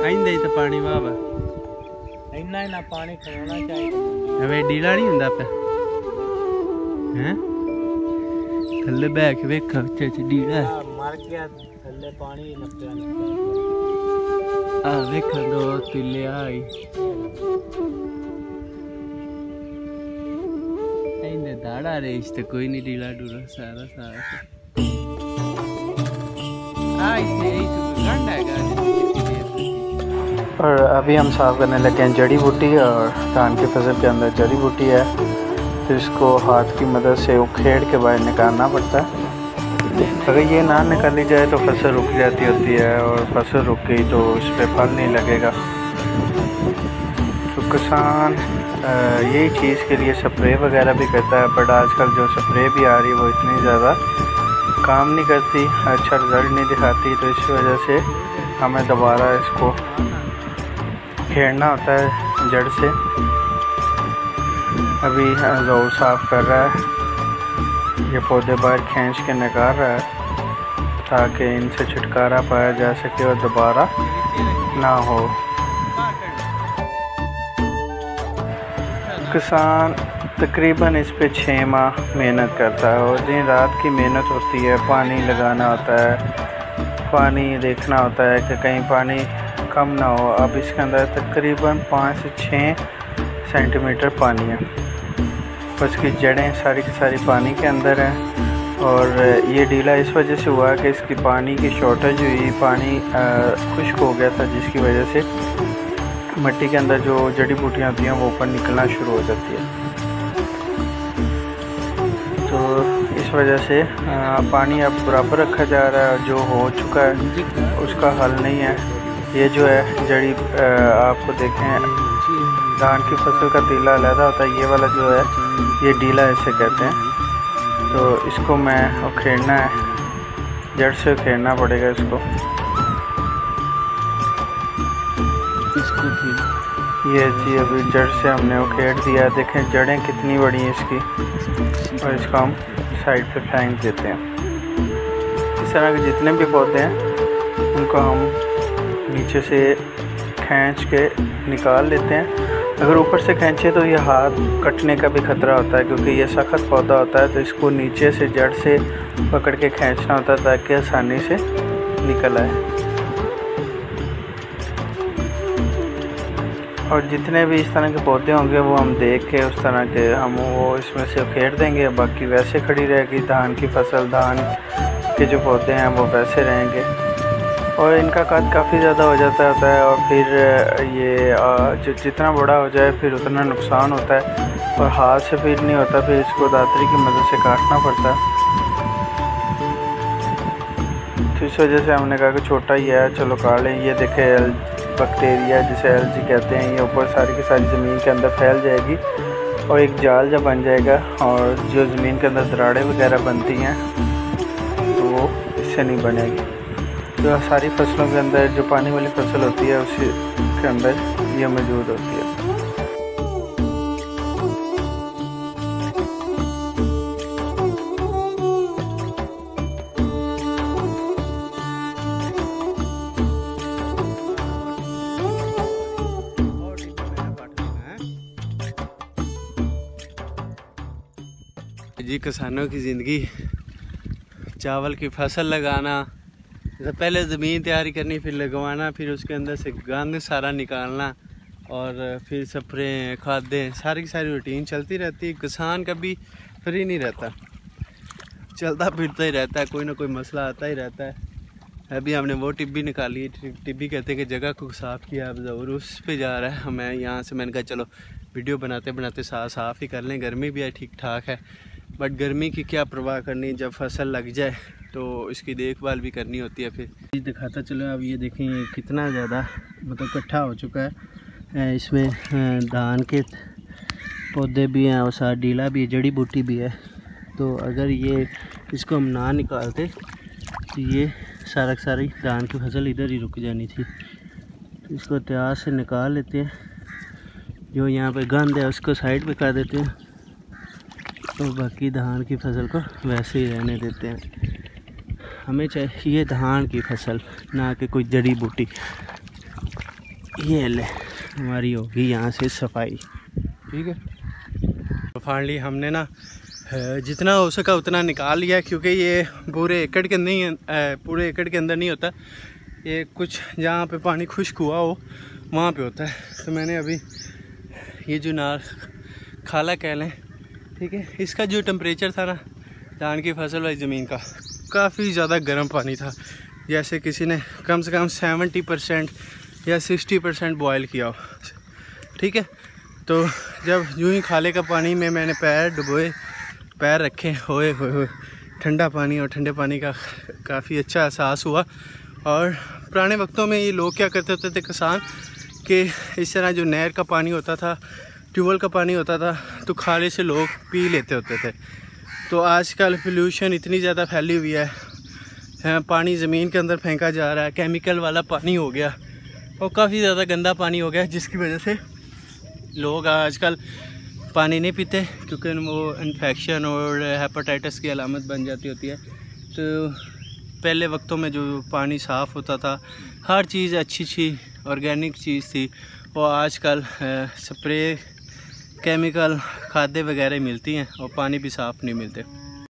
आइंदे तो पानी वाह इन्ना ही ना पानी खड़ोना चाहिए। वे डीला नहीं होंदा पे हैं थल्ले बैठ के वेख च डीला मर गया थल्ले पानी नपया आ वेख दो तिले आई इन्हें दाड़ा रेस तो कोई नहीं डीला डूला सारा सारा आई थे तो गंदा है। और अभी हम साफ़ करने लगे हैं जड़ी बूटी, और धान की फसल के अंदर जड़ी बूटी है, तो इसको हाथ की मदद से उखेड़ के बाहर निकालना पड़ता है। अगर ये ना निकाली जाए तो फसल रुक जाती होती है, और फसल रुक गई तो इस पर फल नहीं लगेगा। तो किसान यही चीज़ के लिए स्प्रे वगैरह भी करता है, बट आजकल जो स्प्रे भी आ रही है वो इतनी ज़्यादा काम नहीं करती, अच्छा रिज़ल्ट नहीं दिखाती, तो इस वजह से हमें दोबारा इसको खेड़ना होता है जड़ से। अभी गौ साफ़ कर रहा है, ये पौधे बाहर खींच के निकाल रहा है ताकि इनसे छुटकारा पाया जा सके और दोबारा ना हो। किसान तकरीबन इस पे 6 माह मेहनत करता है, और दिन रात की मेहनत होती है। पानी लगाना होता है, पानी देखना होता है कि कहीं पानी कम ना हो। अब इसके अंदर तकरीबन 5 से 6 सेंटीमीटर पानी है, उसकी जड़ें सारी की सारी पानी के अंदर हैं। और ये डीला इस वजह से हुआ कि इसकी पानी की शॉर्टेज हुई, पानी खुश्क हो गया था, जिसकी वजह से मिट्टी के अंदर जो जड़ी बूटियाँ होती हैं वो ऊपर निकलना शुरू हो जाती है। तो इस वजह से पानी अब बराबर रखा जा रहा है, जो हो चुका है उसका हल नहीं है। ये जो है जड़ी आपको देखें, धान की फसल का तीला अलहदा होता है, ये वाला जो है ये डीला इसे कहते हैं। तो इसको मैं उखेड़ना है, जड़ से उखेड़ना पड़ेगा इसको। ये जी अभी जड़ से हमने उखेड़ दिया, देखें जड़ें कितनी बड़ी हैं इसकी, और इसको हम साइड पे फेंक देते हैं। इस तरह के जितने भी पौधे हैं उनको हम नीचे से खींच के निकाल लेते हैं। अगर ऊपर से खींचे तो ये हाथ कटने का भी ख़तरा होता है, क्योंकि ये सख्त पौधा होता है, तो इसको नीचे से जड़ से पकड़ के खींचना होता है ताकि आसानी से निकल आए। और जितने भी इस तरह के पौधे होंगे वो हम देख के उस तरह के हम वो इसमें से उखेड़ देंगे, बाकी वैसे खड़ी रहेगी धान की फसल। धान के जो पौधे हैं वो वैसे रहेंगे, और इनका कद काफ़ी ज़्यादा हो जाता है, और फिर ये जो जितना बड़ा हो जाए फिर उतना नुकसान होता है, और हाथ से फिर नहीं होता, फिर इसको दातरी की मदद से काटना पड़ता है। तो इस वजह से हमने कहा कि छोटा ही है, चलो काट लें। ये देखें बैक्टीरिया जिसे एलजी कहते हैं, ये ऊपर सारी की सारी ज़मीन के अंदर फैल जाएगी, और एक जाल जब बन जाएगा, और जो ज़मीन के अंदर दरारें वगैरह बनती हैं तो वो इससे नहीं बनेगी। तो सारी फसलों के अंदर जो पानी वाली फसल होती है उसी के अंदर ये मौजूद होती है। जी किसानों की ज़िंदगी, चावल की फसल लगाना, पहले ज़मीन तैयारी करनी, फिर लगवाना, फिर उसके अंदर से गंद सारा निकालना, और फिर स्प्रे खादें, सारी की सारी रूटीन चलती रहती है। किसान कभी फ्री नहीं रहता, चलता फिरता ही रहता है, कोई ना कोई मसला आता ही रहता है। अभी हमने वो टिब्बी निकाली, टिब्बी कहते हैं कि जगह को साफ़ किया, अब ज़रूर उस पे जा रहा है। हमें यहाँ से मैंने कहा चलो वीडियो बनाते बनाते साफ़ ही कर लें। गर्मी भी है ठीक ठाक है, बट गर्मी की क्या परवाह करनी, जब फसल लग जाए तो इसकी देखभाल भी करनी होती है। फिर दिखाता चलो, अब ये देखें कितना ज़्यादा मतलब इकट्ठा हो चुका है। इसमें धान के पौधे भी हैं और साथ डीला भी, जड़ी बूटी भी है। तो अगर ये इसको हम ना निकालते तो ये सारी धान की फसल इधर ही रुक जानी थी। तो इसको त्यार से निकाल लेते हैं, जो यहाँ पे गंद है उसको साइड पे कर देते हैं। तो बाकी धान की फसल को वैसे ही रहने देते हैं। हमें चाहिए धान की फसल, ना कि कोई जड़ी बूटी। ये ले हमारी होगी यहाँ से सफाई, ठीक है। तो फाइनली हमने ना जितना हो सका उतना निकाल लिया, क्योंकि ये पूरे एकड़ के अंदर नहीं होता, ये कुछ जहाँ पे पानी खुश्क हुआ हो वहाँ पे होता है। तो मैंने अभी ये जो नार खाला कह लें, ठीक है, इसका जो टेम्परेचर था ना धान की फसल वाली ज़मीन का, काफ़ी ज़्यादा गर्म पानी था, जैसे किसी ने कम से कम 70% या 60% बॉयल किया हो, ठीक है। तो जब यूँ ही खाले का पानी में मैंने पैर रखे, होए ठंडा पानी, और ठंडे पानी का काफ़ी अच्छा एहसास हुआ। और पुराने वक्तों में ये लोग क्या करते होते थे किसान, कि इस तरह जो नहर का पानी होता था, ट्यूबवेल का पानी होता था, तो खाले से लोग पी लेते होते थे। तो आजकल पोल्यूशन इतनी ज़्यादा फैली हुई है, पानी ज़मीन के अंदर फेंका जा रहा है, केमिकल वाला पानी हो गया और काफ़ी ज़्यादा गंदा पानी हो गया, जिसकी वजह से लोग आजकल पानी नहीं पीते, क्योंकि वो इन्फेक्शन और हेपेटाइटिस की अलामत बन जाती होती है। तो पहले वक्तों में जो पानी साफ़ होता था, हर चीज़ अच्छी ऑर्गेनिक चीज़ थी, वो आजकल स्प्रे केमिकल खादें वगैरह मिलती हैं और पानी भी साफ़ नहीं मिलते।